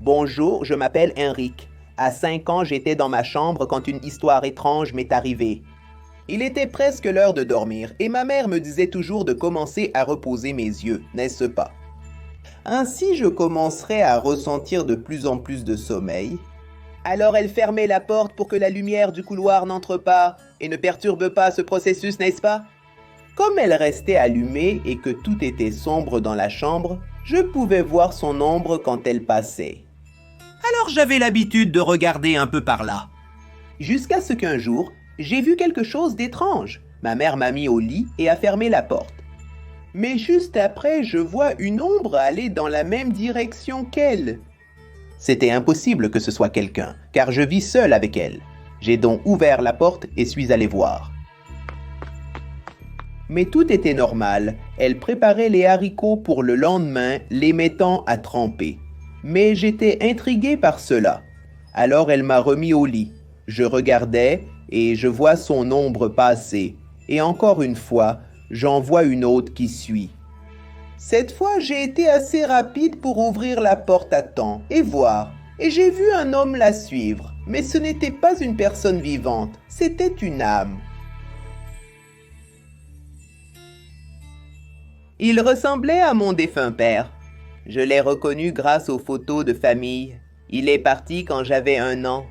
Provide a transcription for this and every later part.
Bonjour, je m'appelle Henrik. À 5 ans, j'étais dans ma chambre quand une histoire étrange m'est arrivée. Il était presque l'heure de dormir et ma mère me disait toujours de commencer à reposer mes yeux, n'est-ce pas? Ainsi, je commencerais à ressentir de plus en plus de sommeil. Alors elle fermait la porte pour que la lumière du couloir n'entre pas et ne perturbe pas ce processus, n'est-ce pas? Comme elle restait allumée et que tout était sombre dans la chambre, je pouvais voir son ombre quand elle passait. Alors j'avais l'habitude de regarder un peu par là. Jusqu'à ce qu'un jour, j'ai vu quelque chose d'étrange. Ma mère m'a mis au lit et a fermé la porte. Mais juste après, je vois une ombre aller dans la même direction qu'elle. C'était impossible que ce soit quelqu'un, car je vis seul avec elle. J'ai donc ouvert la porte et suis allé voir. Mais tout était normal. Elle préparait les haricots pour le lendemain, les mettant à tremper. Mais j'étais intrigué par cela. Alors elle m'a remis au lit. Je regardais et je vois son ombre passer. Et encore une fois, j'en vois une autre qui suit. Cette fois, j'ai été assez rapide pour ouvrir la porte à temps et voir. Et j'ai vu un homme la suivre. Mais ce n'était pas une personne vivante, c'était une âme. Il ressemblait à mon défunt père. Je l'ai reconnu grâce aux photos de famille. Il est parti quand j'avais 1 an.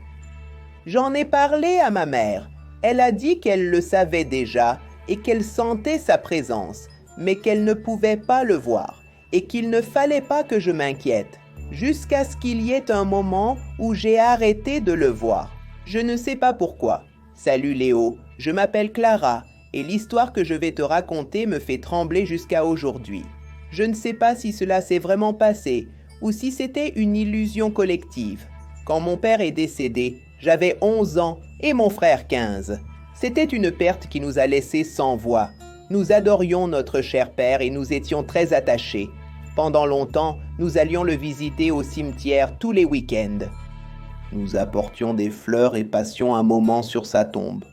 J'en ai parlé à ma mère. Elle a dit qu'elle le savait déjà et qu'elle sentait sa présence, mais qu'elle ne pouvait pas le voir et qu'il ne fallait pas que je m'inquiète, jusqu'à ce qu'il y ait un moment où j'ai arrêté de le voir. Je ne sais pas pourquoi. Salut Léo, je m'appelle Clara et l'histoire que je vais te raconter me fait trembler jusqu'à aujourd'hui. Je ne sais pas si cela s'est vraiment passé ou si c'était une illusion collective. Quand mon père est décédé, j'avais 11 ans et mon frère 15. C'était une perte qui nous a laissés sans voix. Nous adorions notre cher père et nous étions très attachés. Pendant longtemps, nous allions le visiter au cimetière tous les week-ends. Nous apportions des fleurs et passions un moment sur sa tombe.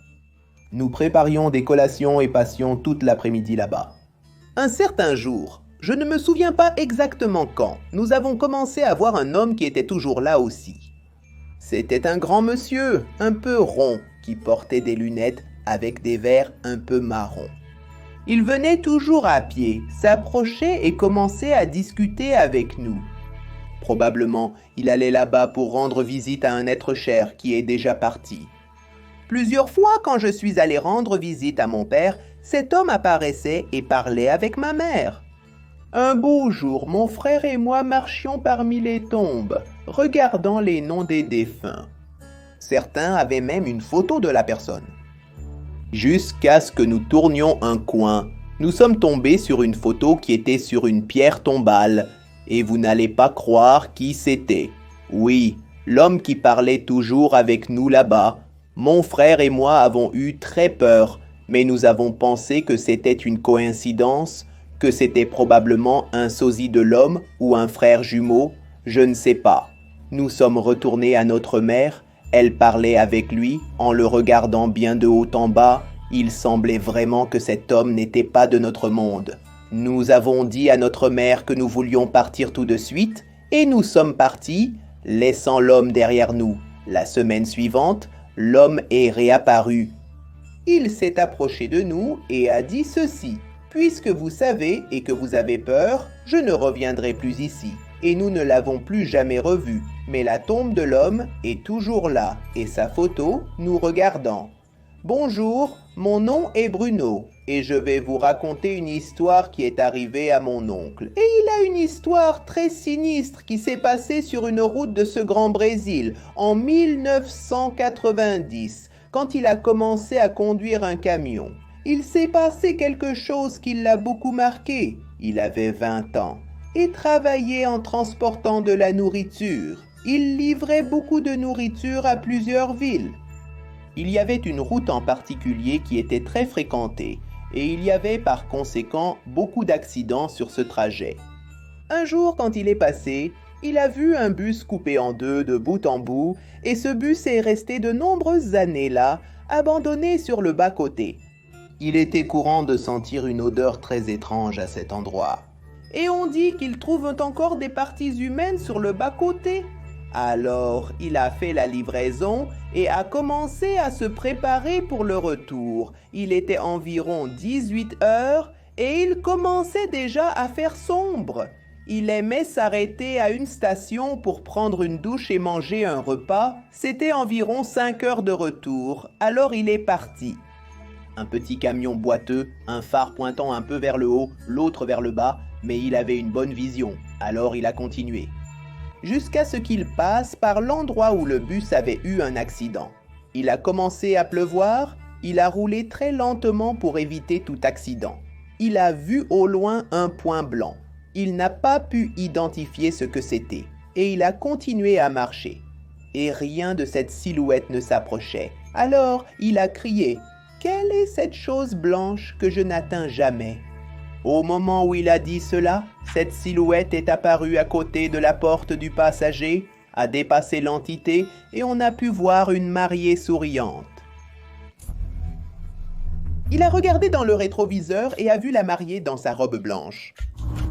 Nous préparions des collations et passions toute l'après-midi là-bas. Un certain jour, je ne me souviens pas exactement quand, nous avons commencé à voir un homme qui était toujours là aussi. C'était un grand monsieur, un peu rond, qui portait des lunettes avec des verres un peu marrons. Il venait toujours à pied, s'approchait et commençait à discuter avec nous. Probablement, il allait là-bas pour rendre visite à un être cher qui est déjà parti. Plusieurs fois, quand je suis allé rendre visite à mon père, cet homme apparaissait et parlait avec ma mère. Un beau jour, mon frère et moi marchions parmi les tombes, regardant les noms des défunts. Certains avaient même une photo de la personne. Jusqu'à ce que nous tournions un coin, nous sommes tombés sur une photo qui était sur une pierre tombale, et vous n'allez pas croire qui c'était. Oui, l'homme qui parlait toujours avec nous là-bas. Mon frère et moi avons eu très peur, mais nous avons pensé que c'était une coïncidence, que c'était probablement un sosie de l'homme ou un frère jumeau, je ne sais pas. Nous sommes retournés à notre mère, elle parlait avec lui, en le regardant bien de haut en bas, il semblait vraiment que cet homme n'était pas de notre monde. Nous avons dit à notre mère que nous voulions partir tout de suite, et nous sommes partis, laissant l'homme derrière nous. La semaine suivante, l'homme est réapparu. Il s'est approché de nous et a dit ceci. Puisque vous savez et que vous avez peur, je ne reviendrai plus ici. Et nous ne l'avons plus jamais revu. Mais la tombe de l'homme est toujours là et sa photo nous regardant. Bonjour, mon nom est Bruno et je vais vous raconter une histoire qui est arrivée à mon oncle. Et il a une histoire très sinistre qui s'est passée sur une route de ce grand Brésil en 1990 quand il a commencé à conduire un camion. Il s'est passé quelque chose qui l'a beaucoup marqué. Il avait 20 ans et travaillait en transportant de la nourriture. Il livrait beaucoup de nourriture à plusieurs villes. Il y avait une route en particulier qui était très fréquentée et il y avait par conséquent beaucoup d'accidents sur ce trajet. Un jour, quand il est passé, il a vu un bus coupé en deux de bout en bout et ce bus est resté de nombreuses années là, abandonné sur le bas-côté. Il était courant de sentir une odeur très étrange à cet endroit. Et on dit qu'ils trouvent encore des parties humaines sur le bas-côté. Alors, il a fait la livraison et a commencé à se préparer pour le retour. Il était environ 18 heures et il commençait déjà à faire sombre. Il aimait s'arrêter à une station pour prendre une douche et manger un repas. C'était environ 5 heures de retour, alors il est parti. Un petit camion boiteux, un phare pointant un peu vers le haut, l'autre vers le bas, mais il avait une bonne vision, alors il a continué. Jusqu'à ce qu'il passe par l'endroit où le bus avait eu un accident. Il a commencé à pleuvoir, il a roulé très lentement pour éviter tout accident. Il a vu au loin un point blanc. Il n'a pas pu identifier ce que c'était, et il a continué à marcher. Et rien de cette silhouette ne s'approchait. Alors il a crié « Quelle est cette chose blanche que je n'atteins jamais ?» Au moment où il a dit cela, cette silhouette est apparue à côté de la porte du passager, a dépassé l'entité et on a pu voir une mariée souriante. Il a regardé dans le rétroviseur et a vu la mariée dans sa robe blanche.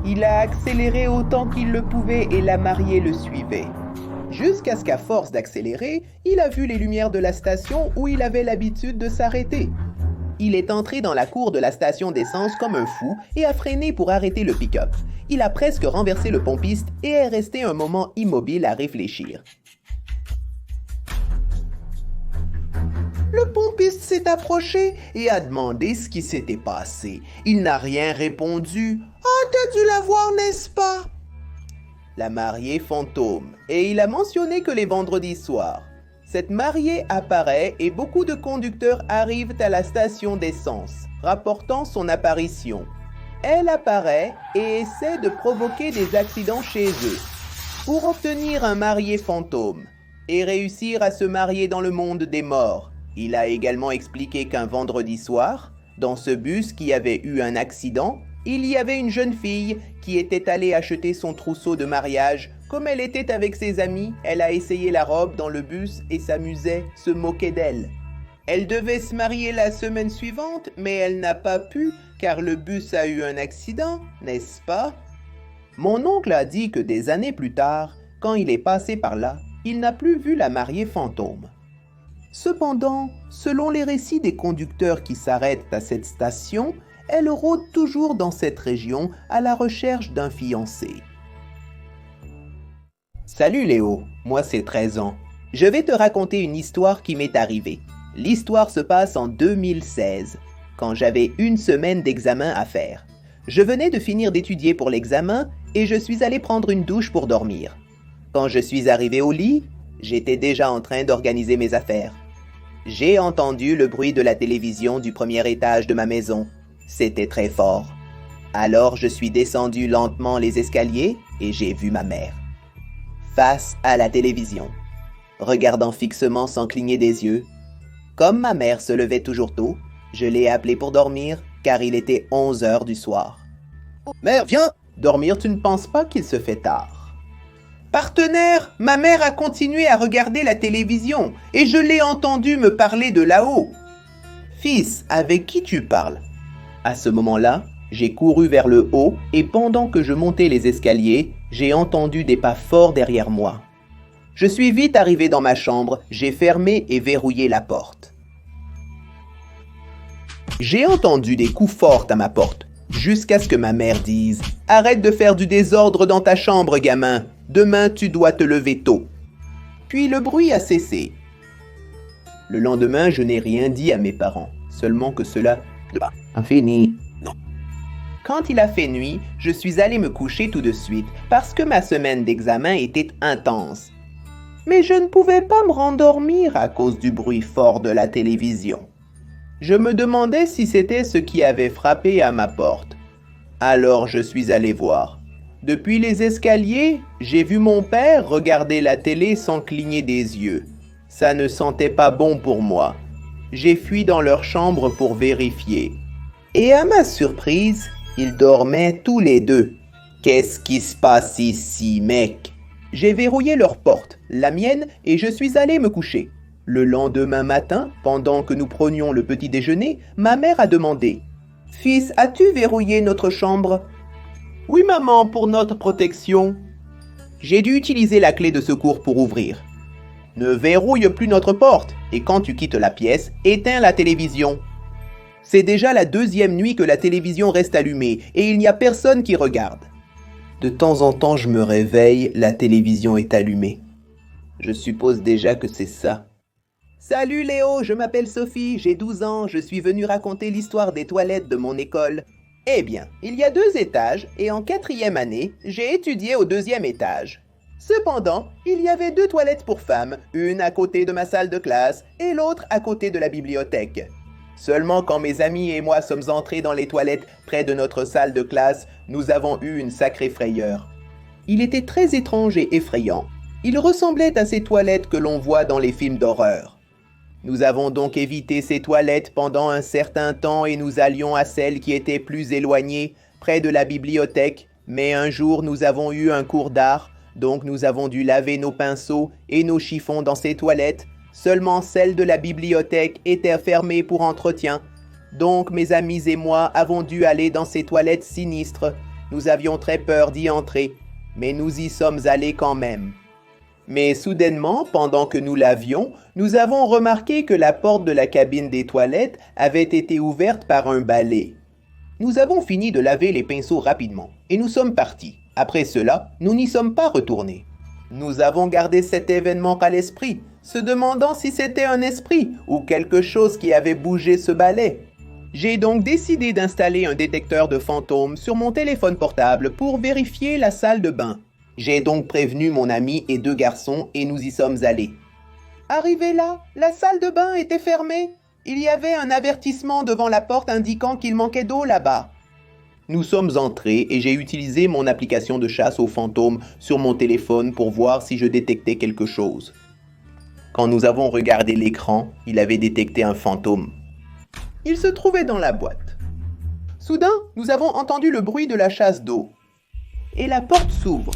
Il a accéléré autant qu'il le pouvait et la mariée le suivait. Jusqu'à ce qu'à force d'accélérer, il a vu les lumières de la station où il avait l'habitude de s'arrêter. Il est entré dans la cour de la station d'essence comme un fou et a freiné pour arrêter le pick-up. Il a presque renversé le pompiste et est resté un moment immobile à réfléchir. Le pompiste s'est approché et a demandé ce qui s'était passé. Il n'a rien répondu. « Ah, t'as dû la voir, n'est-ce pas ?» La mariée fantôme. Et il a mentionné que les vendredis soirs. Cette mariée apparaît et beaucoup de conducteurs arrivent à la station d'essence, rapportant son apparition. Elle apparaît et essaie de provoquer des accidents chez eux pour obtenir un marié fantôme et réussir à se marier dans le monde des morts. Il a également expliqué qu'un vendredi soir, dans ce bus qui avait eu un accident, il y avait une jeune fille qui était allée acheter son trousseau de mariage. Comme elle était avec ses amis, elle a essayé la robe dans le bus et s'amusait, se moquait d'elle. Elle devait se marier la semaine suivante, mais elle n'a pas pu car le bus a eu un accident, n'est-ce pas? Mon oncle a dit que des années plus tard, quand il est passé par là, il n'a plus vu la mariée fantôme. Cependant, selon les récits des conducteurs qui s'arrêtent à cette station, elle rôde toujours dans cette région à la recherche d'un fiancé. Salut Léo, moi c'est 13 ans. Je vais te raconter une histoire qui m'est arrivée. L'histoire se passe en 2016, quand j'avais une semaine d'examen à faire. Je venais de finir d'étudier pour l'examen et je suis allé prendre une douche pour dormir. Quand je suis arrivé au lit, j'étais déjà en train d'organiser mes affaires. J'ai entendu le bruit de la télévision du premier étage de ma maison. C'était très fort. Alors je suis descendu lentement les escaliers et j'ai vu ma mère. Face à la télévision, regardant fixement sans cligner des yeux. Comme ma mère se levait toujours tôt, je l'ai appelée pour dormir car il était 11 heures du soir. « Mère, viens !» Dormir, tu ne penses pas qu'il se fait tard. Partenaire, ma mère a continué à regarder la télévision et je l'ai entendu me parler de là-haut. Fils, avec qui tu parles? À ce moment-là, j'ai couru vers le haut et pendant que je montais les escaliers, j'ai entendu des pas forts derrière moi. Je suis vite arrivé dans ma chambre, j'ai fermé et verrouillé la porte. J'ai entendu des coups forts à ma porte, jusqu'à ce que ma mère dise « Arrête de faire du désordre dans ta chambre, gamin. Demain, tu dois te lever tôt. » Puis le bruit a cessé. Le lendemain, je n'ai rien dit à mes parents, seulement que cela a fini. Non. Quand il a fait nuit, je suis allé me coucher tout de suite parce que ma semaine d'examen était intense. Mais je ne pouvais pas me rendormir à cause du bruit fort de la télévision. Je me demandais si c'était ce qui avait frappé à ma porte. Alors je suis allé voir. Depuis les escaliers, j'ai vu mon père regarder la télé sans cligner des yeux. Ça ne sentait pas bon pour moi. J'ai fui dans leur chambre pour vérifier. Et à ma surprise, ils dormaient tous les deux. Qu'est-ce qui se passe ici, mec? J'ai verrouillé leur porte, la mienne, et je suis allé me coucher. Le lendemain matin, pendant que nous prenions le petit déjeuner, ma mère a demandé « Fils, as-tu verrouillé notre chambre ?»« Oui, maman, pour notre protection. » J'ai dû utiliser la clé de secours pour ouvrir. Ne verrouille plus notre porte et quand tu quittes la pièce, éteins la télévision. C'est déjà la deuxième nuit que la télévision reste allumée et il n'y a personne qui regarde. De temps en temps, je me réveille, la télévision est allumée. Je suppose déjà que c'est ça. Salut Léo, je m'appelle Sophie, j'ai 12 ans, je suis venue raconter l'histoire des toilettes de mon école. Eh bien, il y a 2 étages et en 4e année, j'ai étudié au 2e étage. Cependant, il y avait 2 toilettes pour femmes, une à côté de ma salle de classe et l'autre à côté de la bibliothèque. Seulement quand mes amis et moi sommes entrés dans les toilettes près de notre salle de classe, nous avons eu une sacrée frayeur. Il était très étrange et effrayant. Il ressemblait à ces toilettes que l'on voit dans les films d'horreur. Nous avons donc évité ces toilettes pendant un certain temps et nous allions à celles qui étaient plus éloignées, près de la bibliothèque, mais un jour nous avons eu un cours d'art, donc nous avons dû laver nos pinceaux et nos chiffons dans ces toilettes. Seulement celles de la bibliothèque étaient fermées pour entretien. Donc mes amis et moi avons dû aller dans ces toilettes sinistres. Nous avions très peur d'y entrer, mais nous y sommes allés quand même. Mais soudainement, pendant que nous lavions, nous avons remarqué que la porte de la cabine des toilettes avait été ouverte par un balai. Nous avons fini de laver les pinceaux rapidement et nous sommes partis. Après cela, nous n'y sommes pas retournés. Nous avons gardé cet événement à l'esprit, se demandant si c'était un esprit ou quelque chose qui avait bougé ce balai. J'ai donc décidé d'installer un détecteur de fantômes sur mon téléphone portable pour vérifier la salle de bain. J'ai donc prévenu mon ami et 2 garçons et nous y sommes allés. Arrivé là, la salle de bain était fermée. Il y avait un avertissement devant la porte indiquant qu'il manquait d'eau là-bas. Nous sommes entrés et j'ai utilisé mon application de chasse aux fantômes sur mon téléphone pour voir si je détectais quelque chose. Quand nous avons regardé l'écran, il avait détecté un fantôme. Il se trouvait dans la boîte. Soudain, nous avons entendu le bruit de la chasse d'eau. Et la porte s'ouvre.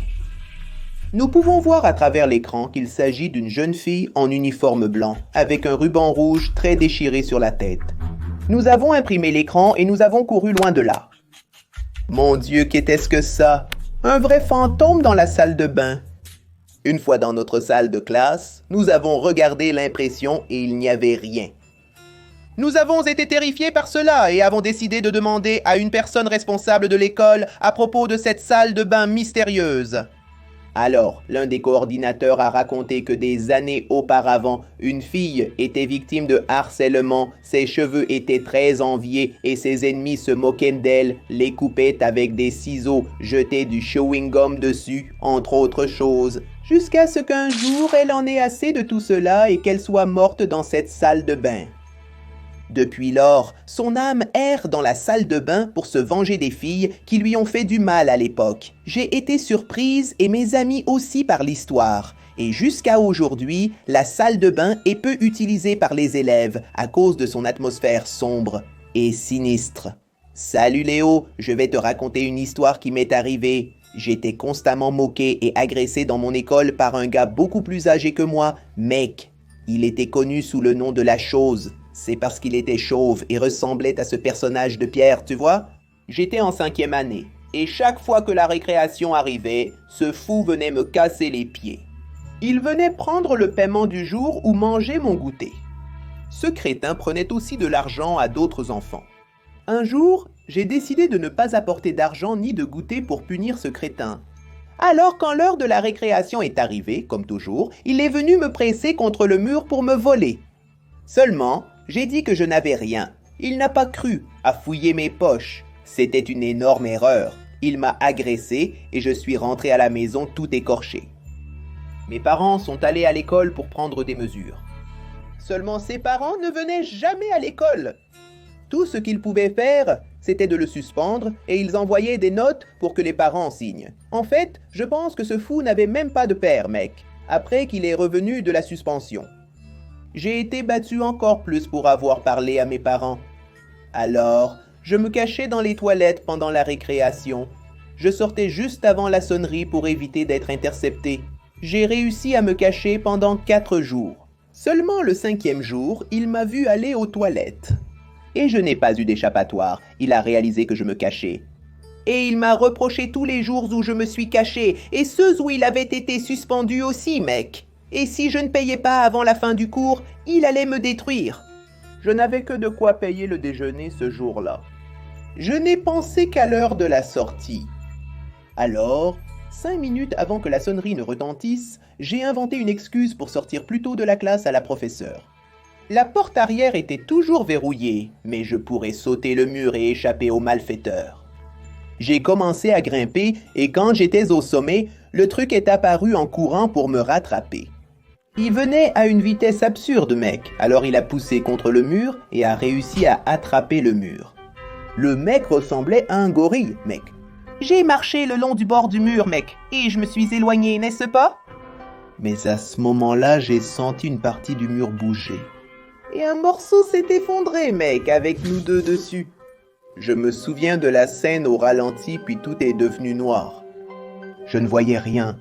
Nous pouvons voir à travers l'écran qu'il s'agit d'une jeune fille en uniforme blanc, avec un ruban rouge très déchiré sur la tête. Nous avons imprimé l'écran et nous avons couru loin de là. Mon Dieu, qu'était-ce que ça? Un vrai fantôme dans la salle de bain. Une fois dans notre salle de classe, nous avons regardé l'impression et il n'y avait rien. Nous avons été terrifiés par cela et avons décidé de demander à une personne responsable de l'école à propos de cette salle de bain mystérieuse. Alors, l'un des coordinateurs a raconté que des années auparavant, une fille était victime de harcèlement, ses cheveux étaient très enviés et ses ennemis se moquaient d'elle, les coupaient avec des ciseaux, jetaient du chewing-gum dessus, entre autres choses, jusqu'à ce qu'un jour elle en ait assez de tout cela et qu'elle soit morte dans cette salle de bain. Depuis lors, son âme erre dans la salle de bain pour se venger des filles qui lui ont fait du mal à l'époque. J'ai été surprise et mes amis aussi par l'histoire. Et jusqu'à aujourd'hui, la salle de bain est peu utilisée par les élèves à cause de son atmosphère sombre et sinistre. Salut Léo, je vais te raconter une histoire qui m'est arrivée. J'étais constamment moqué et agressé dans mon école par un gars beaucoup plus âgé que moi, Mec. Il était connu sous le nom de la chose. C'est parce qu'il était chauve et ressemblait à ce personnage de Pierre, tu vois? J'étais en 5e année, et chaque fois que la récréation arrivait, ce fou venait me casser les pieds. Il venait prendre le paiement du jour ou manger mon goûter. Ce crétin prenait aussi de l'argent à d'autres enfants. Un jour, j'ai décidé de ne pas apporter d'argent ni de goûter pour punir ce crétin. Alors quand l'heure de la récréation est arrivée, comme toujours, il est venu me presser contre le mur pour me voler. Seulement, j'ai dit que je n'avais rien. Il n'a pas cru, a fouillé mes poches. C'était une énorme erreur. Il m'a agressé et je suis rentré à la maison tout écorché. Mes parents sont allés à l'école pour prendre des mesures. Seulement ses parents ne venaient jamais à l'école. Tout ce qu'ils pouvaient faire, c'était de le suspendre et ils envoyaient des notes pour que les parents signent. En fait, je pense que ce fou n'avait même pas de père, mec, après qu'il est revenu de la suspension. J'ai été battu encore plus pour avoir parlé à mes parents. Alors, je me cachais dans les toilettes pendant la récréation. Je sortais juste avant la sonnerie pour éviter d'être intercepté. J'ai réussi à me cacher pendant 4 jours. Seulement le 5e jour, il m'a vu aller aux toilettes. Et je n'ai pas eu d'échappatoire. Il a réalisé que je me cachais. Et il m'a reproché tous les jours où je me suis caché, et ceux où il avait été suspendu aussi, mec. Et si je ne payais pas avant la fin du cours, il allait me détruire. Je n'avais que de quoi payer le déjeuner ce jour-là. Je n'ai pensé qu'à l'heure de la sortie. Alors, 5 minutes avant que la sonnerie ne retentisse, j'ai inventé une excuse pour sortir plus tôt de la classe à la professeure. La porte arrière était toujours verrouillée, mais je pourrais sauter le mur et échapper aux malfaiteurs. J'ai commencé à grimper et quand j'étais au sommet, le truc est apparu en courant pour me rattraper. Il venait à une vitesse absurde, mec, alors il a poussé contre le mur et a réussi à attraper le mur. Le mec ressemblait à un gorille, mec. J'ai marché le long du bord du mur, mec, et je me suis éloigné, n'est-ce pas? Mais à ce moment-là, j'ai senti une partie du mur bouger. Et un morceau s'est effondré, mec, avec nous deux dessus. Je me souviens de la scène au ralenti, puis tout est devenu noir. Je ne voyais rien.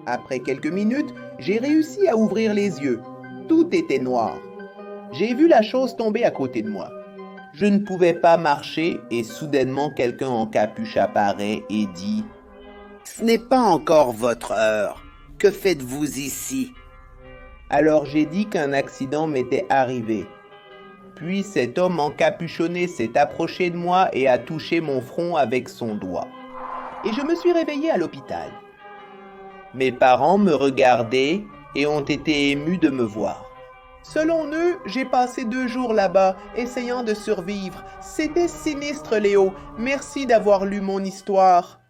Après quelques minutes, j'ai réussi à ouvrir les yeux. Tout était noir. J'ai vu la chose tomber à côté de moi. Je ne pouvais pas marcher et soudainement quelqu'un en capuche apparaît et dit « Ce n'est pas encore votre heure. Que faites-vous ici ?» Alors j'ai dit qu'un accident m'était arrivé. Puis cet homme encapuchonné s'est approché de moi et a touché mon front avec son doigt. Et je me suis réveillé à l'hôpital. Mes parents me regardaient et ont été émus de me voir. Selon eux, j'ai passé 2 jours là-bas, essayant de survivre. C'était sinistre, Léo. Merci d'avoir lu mon histoire.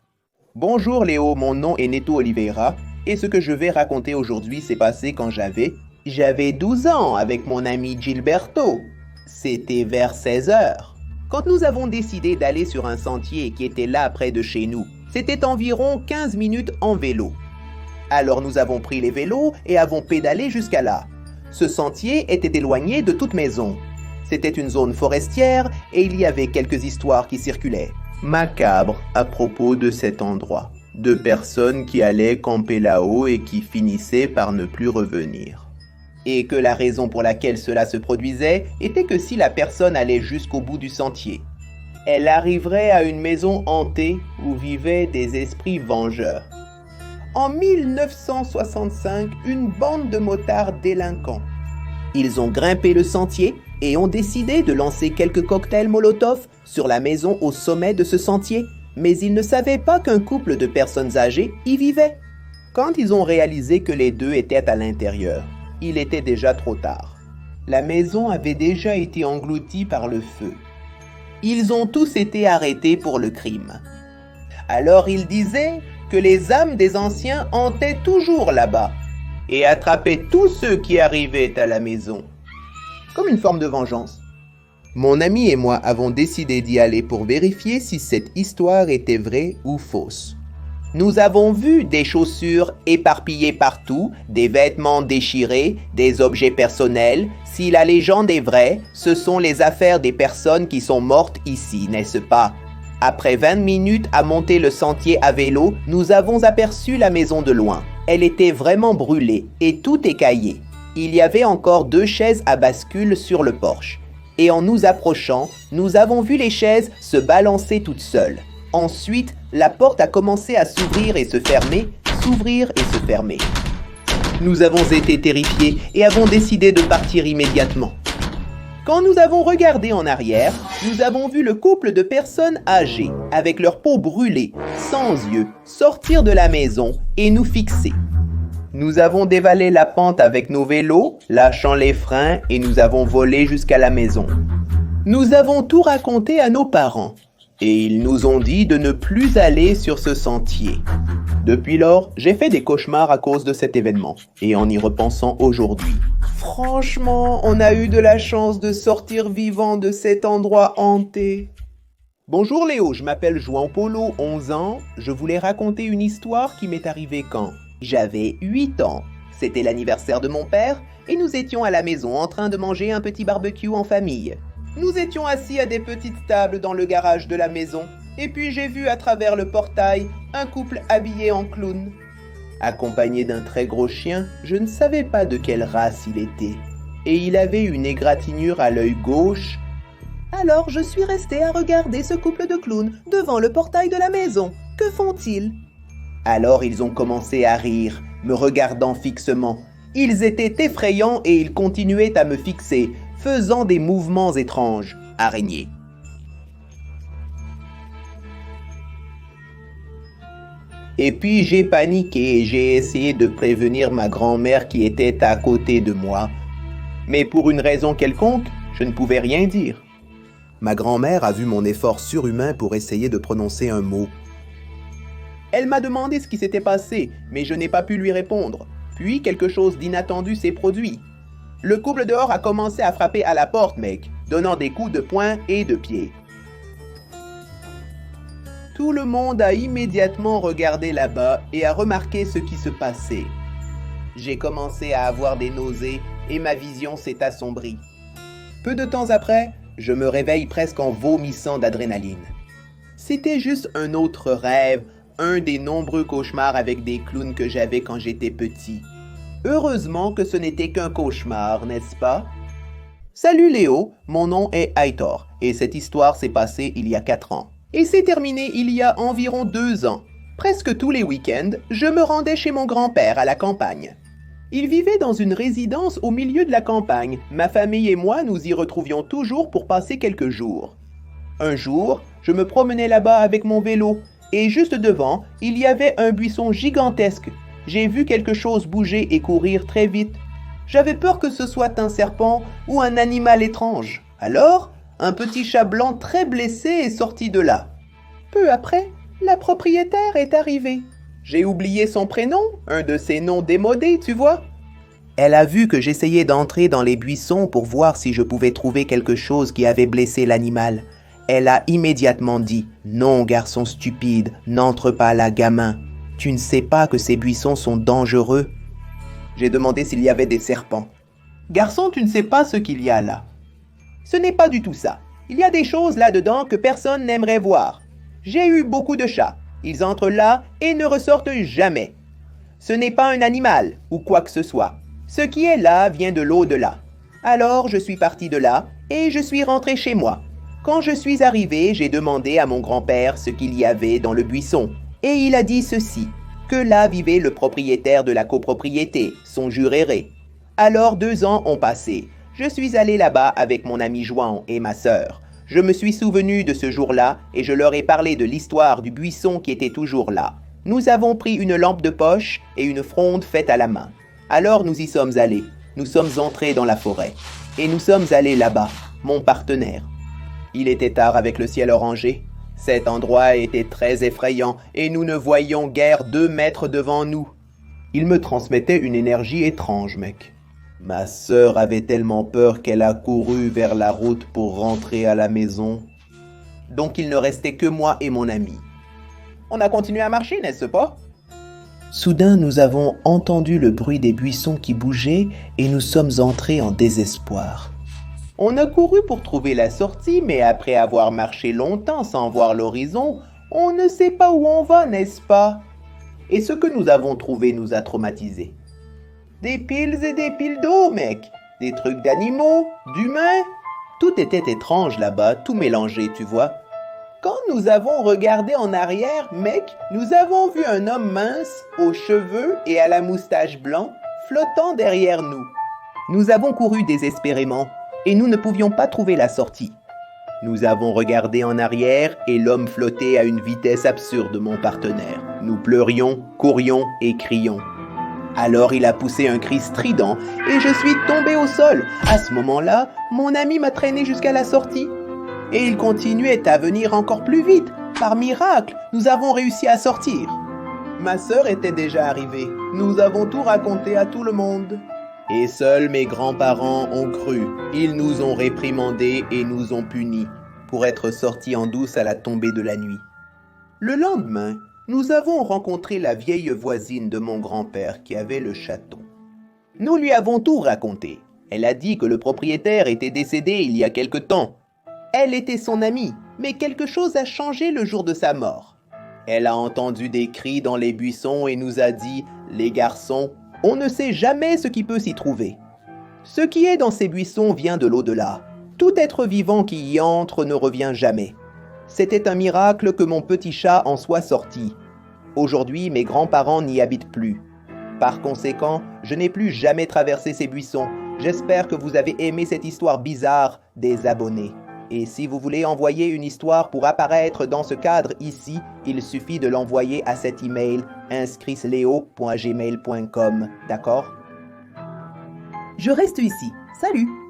Bonjour, Léo. Mon nom est Neto Oliveira. Et ce que je vais raconter aujourd'hui s'est passé quand j'avais 12 ans avec mon ami Gilberto. C'était vers 16 heures. Quand nous avons décidé d'aller sur un sentier qui était là près de chez nous, c'était environ 15 minutes en vélo. Alors nous avons pris les vélos et avons pédalé jusqu'à là. Ce sentier était éloigné de toute maison. C'était une zone forestière et il y avait quelques histoires qui circulaient, macabres à propos de cet endroit, de personnes qui allaient camper là-haut et qui finissaient par ne plus revenir. Et que la raison pour laquelle cela se produisait était que si la personne allait jusqu'au bout du sentier, elle arriverait à une maison hantée où vivaient des esprits vengeurs. En 1965, une bande de motards délinquants. Ils ont grimpé le sentier et ont décidé de lancer quelques cocktails Molotov sur la maison au sommet de ce sentier, mais ils ne savaient pas qu'un couple de personnes âgées y vivait. Quand ils ont réalisé que les deux étaient à l'intérieur, il était déjà trop tard. La maison avait déjà été engloutie par le feu. Ils ont tous été arrêtés pour le crime. Alors ils disaient que les âmes des anciens hantaient toujours là-bas et attrapaient tous ceux qui arrivaient à la maison, comme une forme de vengeance. Mon ami et moi avons décidé d'y aller pour vérifier si cette histoire était vraie ou fausse. Nous avons vu des chaussures éparpillées partout, des vêtements déchirés, des objets personnels. Si la légende est vraie, ce sont les affaires des personnes qui sont mortes ici, n'est-ce pas? Après 20 minutes à monter le sentier à vélo, nous avons aperçu la maison de loin. Elle était vraiment brûlée et tout écaillé. Il y avait encore 2 chaises à bascule sur le porche. Et en nous approchant, nous avons vu les chaises se balancer toutes seules. Ensuite, la porte a commencé à s'ouvrir et se fermer, s'ouvrir et se fermer. Nous avons été terrifiés et avons décidé de partir immédiatement. Quand nous avons regardé en arrière, nous avons vu le couple de personnes âgées, avec leur peau brûlée, sans yeux, sortir de la maison et nous fixer. Nous avons dévalé la pente avec nos vélos, lâchant les freins et nous avons volé jusqu'à la maison. Nous avons tout raconté à nos parents. Et ils nous ont dit de ne plus aller sur ce sentier. Depuis lors, j'ai fait des cauchemars à cause de cet événement, et en y repensant aujourd'hui. Franchement, on a eu de la chance de sortir vivant de cet endroit hanté. Bonjour Léo, je m'appelle João Paulo, 11 ans. Je voulais raconter une histoire qui m'est arrivée quand j'avais 8 ans. C'était l'anniversaire de mon père, et nous étions à la maison en train de manger un petit barbecue en famille. Nous étions assis à des petites tables dans le garage de la maison, et puis j'ai vu à travers le portail un couple habillé en clown. Accompagné d'un très gros chien, je ne savais pas de quelle race il était, et il avait une égratignure à l'œil gauche Alors je suis restée à regarder ce couple de clowns devant le portail de la maison. Que font-ils? Alors ils ont commencé à rire, me regardant fixement. Ils étaient effrayants et ils continuaient à me fixer, faisant des mouvements étranges. Araignées. Et puis j'ai paniqué et j'ai essayé de prévenir ma grand-mère qui était à côté de moi. Mais pour une raison quelconque, je ne pouvais rien dire. Ma grand-mère a vu mon effort surhumain pour essayer de prononcer un mot. Elle m'a demandé ce qui s'était passé, mais je n'ai pas pu lui répondre. Puis quelque chose d'inattendu s'est produit. Le couple dehors a commencé à frapper à la porte, mec, donnant des coups de poing et de pied. Tout le monde a immédiatement regardé là-bas et a remarqué ce qui se passait. J'ai commencé à avoir des nausées et ma vision s'est assombrie. Peu de temps après, je me réveille presque en vomissant d'adrénaline. C'était juste un autre rêve, un des nombreux cauchemars avec des clowns que j'avais quand j'étais petit. Heureusement que ce n'était qu'un cauchemar, n'est-ce pas? Salut Léo, mon nom est Aitor et cette histoire s'est passée il y a 4 ans. Et c'est terminé il y a environ 2 ans. Presque tous les week-ends, je me rendais chez mon grand-père à la campagne. Il vivait dans une résidence au milieu de la campagne. Ma famille et moi nous y retrouvions toujours pour passer quelques jours. Un jour, je me promenais là-bas avec mon vélo et juste devant, il y avait un buisson gigantesque. J'ai vu quelque chose bouger et courir très vite. J'avais peur que ce soit un serpent ou un animal étrange. Alors, un petit chat blanc très blessé est sorti de là. Peu après, la propriétaire est arrivée. J'ai oublié son prénom, un de ses noms démodés, tu vois. Elle a vu que j'essayais d'entrer dans les buissons pour voir si je pouvais trouver quelque chose qui avait blessé l'animal. Elle a immédiatement dit « Non, garçon stupide, n'entre pas là, gamin. Tu ne sais pas que ces buissons sont dangereux. » J'ai demandé s'il y avait des serpents. « Garçon, tu ne sais pas ce qu'il y a là. » Ce n'est pas du tout ça. Il y a des choses là-dedans que personne n'aimerait voir. J'ai eu beaucoup de chats. Ils entrent là et ne ressortent jamais. Ce n'est pas un animal ou quoi que ce soit. Ce qui est là vient de l'au-delà. Alors je suis parti de là et je suis rentré chez moi. Quand je suis arrivé, j'ai demandé à mon grand-père ce qu'il y avait dans le buisson. Et il a dit ceci, que là vivait le propriétaire de la copropriété, son juréré. Alors 2 ans ont passé. Je suis allé là-bas avec mon ami Juan et ma sœur. Je me suis souvenu de ce jour-là et je leur ai parlé de l'histoire du buisson qui était toujours là. Nous avons pris une lampe de poche et une fronde faite à la main. Alors nous y sommes allés. Nous sommes entrés dans la forêt. Et nous sommes allés là-bas, mon partenaire. Il était tard avec le ciel orangé. Cet endroit était très effrayant et nous ne voyions guère 2 mètres devant nous. Il me transmettait une énergie étrange, mec. Ma sœur avait tellement peur qu'elle a couru vers la route pour rentrer à la maison. Donc il ne restait que moi et mon ami. On a continué à marcher, n'est-ce pas? Soudain, nous avons entendu le bruit des buissons qui bougeaient et nous sommes entrés en désespoir. On a couru pour trouver la sortie, mais après avoir marché longtemps sans voir l'horizon, on ne sait pas où on va, n'est-ce pas? Et ce que nous avons trouvé nous a traumatisés. Des piles et des piles d'eau, mec. Des trucs d'animaux, d'humains. Tout était étrange là-bas, tout mélangé, tu vois. Quand nous avons regardé en arrière, mec, nous avons vu un homme mince, aux cheveux et à la moustache blanc, flottant derrière nous. Nous avons couru désespérément, et nous ne pouvions pas trouver la sortie. Nous avons regardé en arrière, et l'homme flottait à une vitesse absurde, mon partenaire. Nous pleurions, courions et crions. Alors il a poussé un cri strident et je suis tombé au sol. À ce moment-là, mon ami m'a traîné jusqu'à la sortie. Et il continuait à venir encore plus vite. Par miracle, nous avons réussi à sortir. Ma sœur était déjà arrivée. Nous avons tout raconté à tout le monde. Et seuls mes grands-parents ont cru. Ils nous ont réprimandés et nous ont punis pour être sortis en douce à la tombée de la nuit. Le lendemain, nous avons rencontré la vieille voisine de mon grand-père qui avait le château. Nous lui avons tout raconté. Elle a dit que le propriétaire était décédé il y a quelque temps. Elle était son amie, mais quelque chose a changé le jour de sa mort. Elle a entendu des cris dans les buissons et nous a dit « Les garçons, on ne sait jamais ce qui peut s'y trouver. Ce qui est dans ces buissons vient de l'au-delà. Tout être vivant qui y entre ne revient jamais. C'était un miracle que mon petit chat en soit sorti. Aujourd'hui, mes grands-parents n'y habitent plus. Par conséquent, je n'ai plus jamais traversé ces buissons. J'espère que vous avez aimé cette histoire bizarre des abonnés. Et si vous voulez envoyer une histoire pour apparaître dans ce cadre ici, il suffit de l'envoyer à cet email inscrisleo@gmail.com. D'accord? Je reste ici. Salut!